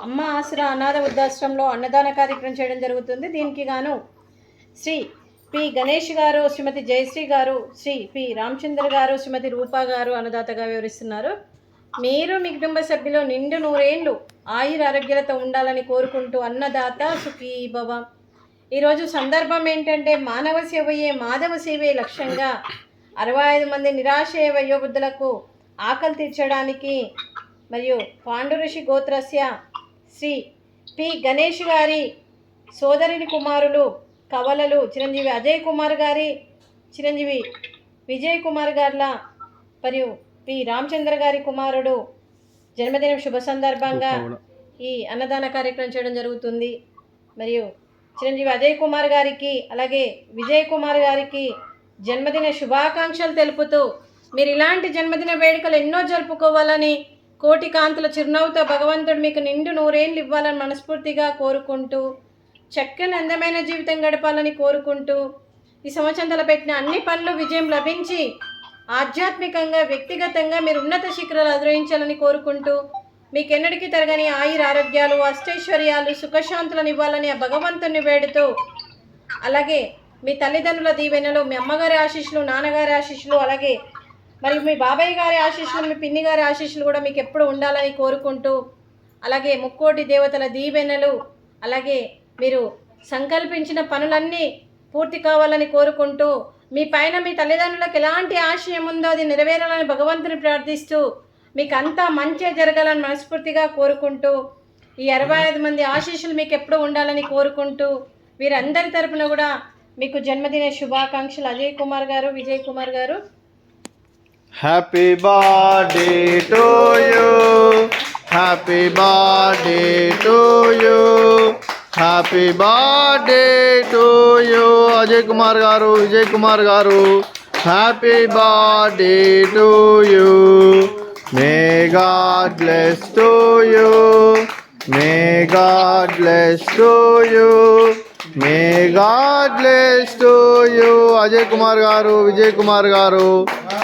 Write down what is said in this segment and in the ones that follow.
అమ్మ ఆసరా అనాథ వృద్ధాశ్రమంలో అన్నదాన కార్యక్రమం చేయడం జరుగుతుంది. దీనికి గాను శ్రీ పి గణేష్ గారు, శ్రీమతి జయశ్రీ గారు, శ్రీ పి రామచంద్ర గారు, శ్రీమతి రూపా గారు అన్నదాతగా వివరిస్తున్నారు. మీరు మీ కుటుంబ సభ్యులు నిండు నూరేళ్లు ఆయుర ఆరోగ్యాలతో ఉండాలని కోరుకుంటూ అన్నదాత సుఖీ భవ. ఈరోజు సందర్భం ఏంటంటే మానవ సేవయే మాధవ సేవే లక్ష్యంగా 65 మంది నిరాశయ వయోవృద్ధులకు ఆకలి తీర్చడానికి మరియు పాండుఋషి గోత్రస్య శ్రీ పి గణేష్ గారి సోదరుని కుమారులు కవలలు చిరంజీవి అజయ్ కుమార్ గారి, చిరంజీవి విజయ్ కుమార్ గార్ల మరియు పి రామచంద్ర గారి కుమారుడు జన్మదినం శుభ సందర్భంగా ఈ అన్నదాన కార్యక్రమం చేయడం జరుగుతుంది. మరియు చిరంజీవి అజయ్ కుమార్ గారికి అలాగే విజయ్ కుమార్ గారికి జన్మదిన శుభాకాంక్షలు తెలుపుతూ మీరు ఇలాంటి జన్మదిన వేడుకలు ఎన్నో జరుపుకోవాలని, కోటి కాంతుల చిరునవ్వుతో భగవంతుడు మీకు నిండు నూరేళ్ళు ఇవ్వాలని మనస్ఫూర్తిగా కోరుకుంటూ, చక్కని అందమైన జీవితం గడపాలని కోరుకుంటూ, ఈ సంవత్సరం తలపెట్టిన అన్ని పనులు విజయం లభించి ఆధ్యాత్మికంగా వ్యక్తిగతంగా మీరు ఉన్నత శిఖరాలు అధిరోహించాలని కోరుకుంటూ, మీకు ఎన్నటికీ తరగని ఆయుర ఆరోగ్యాలు, అష్టైశ్వర్యాలు, సుఖశాంతులను ఇవ్వాలని ఆ భగవంతుని వేడుతూ, అలాగే మీ తల్లిదండ్రుల దీవెనలు, మీ అమ్మగారి ఆశీస్సులు, నాన్నగారి ఆశీస్సులు, అలాగే మరియు మీ బాబాయ్ గారి ఆశీస్సులు, మీ పిన్ని గారి ఆశీస్సులు కూడా మీకు ఎప్పుడు ఉండాలని కోరుకుంటూ, అలాగే ముక్కోటి దేవతల దీవెనలు, అలాగే మీరు సంకల్పించిన పనులన్నీ పూర్తి కావాలని కోరుకుంటూ, మీ పైన మీ తల్లిదండ్రులకు ఎలాంటి ఆశయం ఉందో అది నెరవేరాలని భగవంతుని ప్రార్థిస్తూ, మీకు అంతా మంచి జరగాలని మనస్ఫూర్తిగా కోరుకుంటూ, ఈ 65 మంది ఆశీస్సులు మీకు ఎప్పుడు ఉండాలని కోరుకుంటూ, వీరందరి తరపున కూడా మీకు జన్మదిన శుభాకాంక్షలు. అజయ్ కుమార్ గారు, విజయ్ కుమార్ గారు. Happy birthday to you, happy birthday to you, happy birthday to you Ajay Kumar గారు, విజయ్ కుమార్ గారు. Happy birthday to you. May God bless to you, may God bless to you, may God bless to you Ajay Kumar గారు, విజయ్ కుమార్ గారు.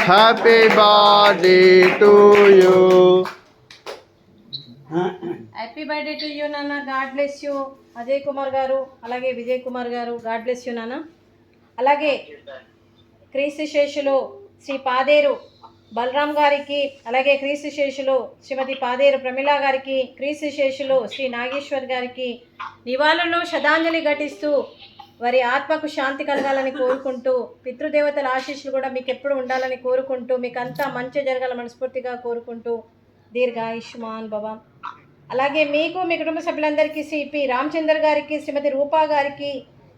Happy birthday to you. Happy birthday to you నాన్న. God bless you Ajay Kumar గారు, అలాగే విజయ్ కుమార్ గారు. God bless you నాన్న. అలాగే క్రీస్తు శేషులు శ్రీ పాదేరు బలరాం గారికి, అలాగే క్రీస్తు శేషులు శ్రీమతి పాదేరు ప్రమిళ గారికి, క్రీస్తు శేషులు శ్రీ నాగేశ్వర్ గారికి నివాళులు శ్రద్ధాంజలి ఘటిస్తూ వారి ఆత్మకు శాంతి కలగాలని కోరుకుంటూ, పితృదేవతల ఆశీస్సులు కూడా మీకు ఎప్పుడు ఉండాలని కోరుకుంటూ, మీకు అంతా మంచి జరగాల మనస్ఫూర్తిగా కోరుకుంటూ దీర్ఘాయుష్మాన్ భవ. అలాగే మీకు మీ కుటుంబ సభ్యులందరికీ శ్రీ పి రామచంద్ర గారికి, శ్రీమతి రూపా గారికి,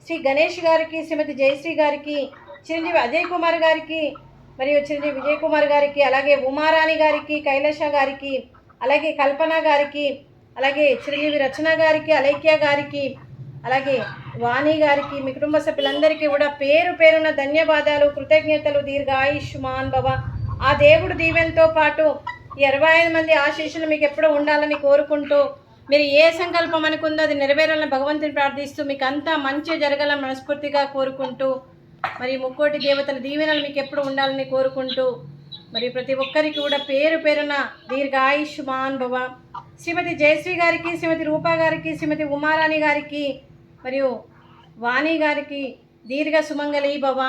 శ్రీ గణేష్ గారికి, శ్రీమతి జయశ్రీ గారికి, చిరంజీవి అజయ్ కుమార్ గారికి మరియు చిరంజీవి విజయ్ కుమార్ గారికి, అలాగే ఉమారాణి గారికి, కైలాష గారికి, అలాగే కల్పన గారికి, అలాగే చిరంజీవి రచన గారికి, అలైక్య గారికి, అలాగే వాణి గారికి, మీ కుటుంబ సభ్యులందరికీ కూడా పేరు పేరున ధన్యవాదాలు, కృతజ్ఞతలు. దీర్ఘాయుష్మాన్ భవ. ఆ దేవుడు దీవెనతో పాటు ఈ 65 మంది ఆశీస్సులు మీకు ఎప్పుడూ ఉండాలని కోరుకుంటూ, మీరు ఏ సంకల్పం అనుకుందో అది నెరవేరాలని భగవంతుని ప్రార్థిస్తూ, మీకు అంతా మంచి జరగాలని మనస్ఫూర్తిగా కోరుకుంటూ, మరి ముక్కోటి దేవతల దీవెనలు మీకు ఎప్పుడు ఉండాలని కోరుకుంటూ, మరి ప్రతి ఒక్కరికి కూడా పేరు పేరున దీర్ఘాయుష్మాన్ భవ. శ్రీమతి జయశ్రీ గారికి, శ్రీమతి రూపా గారికి, శ్రీమతి ఉమారాణి గారికి మరియు వాణి గారికి దీర్ఘ సుమంగళి భవ.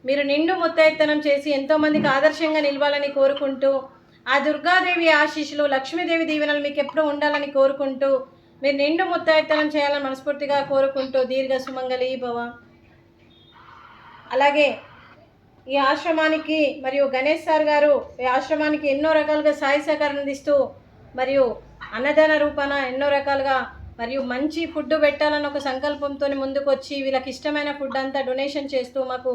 మీరు నిండు ముత్తైత్తనం చేసి ఎంతోమందికి ఆదర్శంగా నిలవాలని కోరుకుంటూ, ఆ దుర్గాదేవి ఆశీస్సులు, లక్ష్మీదేవి దీవెనలు మీకు ఎప్పుడు ఉండాలని కోరుకుంటూ, మీరు నిండు ముత్తైత్తనం చేయాలని మనస్ఫూర్తిగా కోరుకుంటూ దీర్ఘ సుమంగళి భవ. అలాగే ఈ ఆశ్రమానికి మరియు గణేష్ సార్ గారు ఈ ఆశ్రమానికి ఎన్నో రకాలుగా సాయ సహకారం అందిస్తూ, మరియు అన్నదాన రూపాన ఎన్నో రకాలుగా మరియు మంచి ఫుడ్ పెట్టాలని ఒక సంకల్పంతో ముందుకు వచ్చి వీళ్ళకి ఇష్టమైన ఫుడ్ అంతా డొనేషన్ చేస్తూ మాకు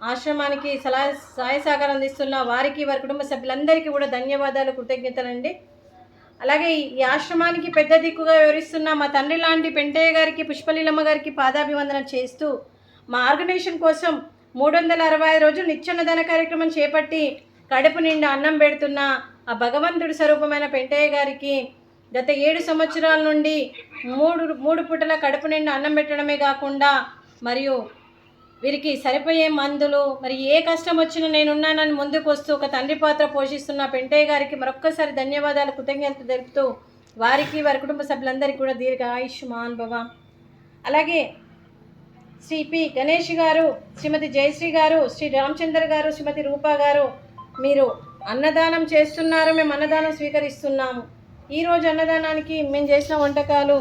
ఆశ్రమానికి సాయ సహకారం అందిస్తున్న వారికి, వారి కుటుంబ సభ్యులందరికీ కూడా ధన్యవాదాలు, కృతజ్ఞతలండి. అలాగే ఈ ఆశ్రమానికి పెద్ద దిక్కుగా వివరిస్తున్న మా తండ్రి లాంటి పెంటయ్య గారికి, పుష్పలీలమ్మ గారికి పాదాభివందన చేస్తూ, మా ఆర్గనైజేషన్ కోసం 365 రోజులు నిత్యాన్నదాన కార్యక్రమం చేపట్టి కడుపు నిండా అన్నం పెడుతున్న ఆ భగవంతుడి స్వరూపమైన పెంటయ్య గారికి గత 7 సంవత్సరాల నుండి మూడు పూటల కడుపు నిండా అన్నం పెట్టడమే కాకుండా మరియు వీరికి సరిపోయే మందులు, మరి ఏ కష్టం వచ్చినా నేనున్నానని ముందుకు వస్తూ ఒక తండ్రి పాత్ర పోషిస్తున్న పెంటయ్య గారికి మరొక్కసారి ధన్యవాదాలు, కృతజ్ఞతలు తెలుపుతూ వారికి వారి కుటుంబ సభ్యులందరికీ కూడా దీర్ఘ ఆయుష్మాన్ భవ. అలాగే శ్రీ పి గణేష్ గారు, శ్రీమతి జయశ్రీ గారు, శ్రీ రామచంద్ర గారు, శ్రీమతి రూపా గారు, మీరు అన్నదానం చేస్తున్నారు, మేము అన్నదానం స్వీకరిస్తున్నాము. ఈరోజు అన్నదానానికి మేము చేసిన వంటకాలు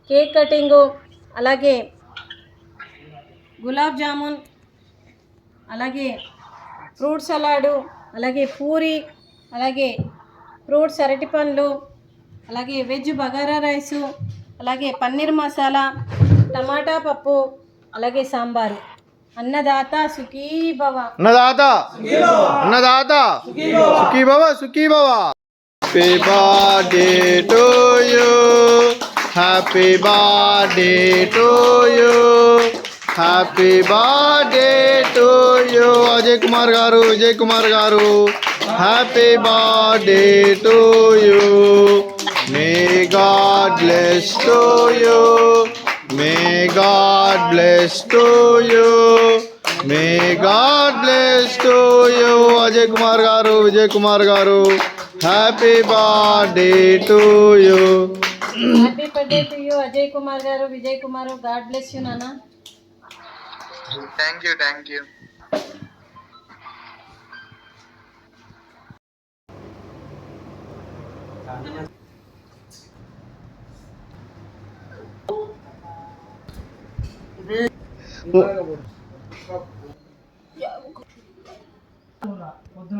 కేక్ కటింగు, అలాగే గులాబ్ జామున్, అలాగే ఫ్రూట్ సలాడు, అలాగే పూరి, అలాగే ఫ్రూట్స్ అరటి పండ్లు, అలాగే వెజ్ బగారా రైసు, అలాగే పన్నీర్ మసాలా, టమాటా పప్పు, అలాగే సాంబారు. అన్నదాత సుఖీ భవ. అన్నదాత అన్నదాత సుఖీ భవ సుఖీ భవ. Happy birthday to you, happy birthday to you, happy birthday to you. Ajay Kumar గారు, విజయ్ కుమార్ గారు, happy birthday to you. May God bless to you, may God bless to you, may God bless to you. Ajay Kumar గారు, విజయ్ కుమార్ గారు, happy birthday to you. Happy birthday to you Ajay Kumar గారు, Vijay Kumar. God bless you నాన్న. Thank you, thank you. పొద్దున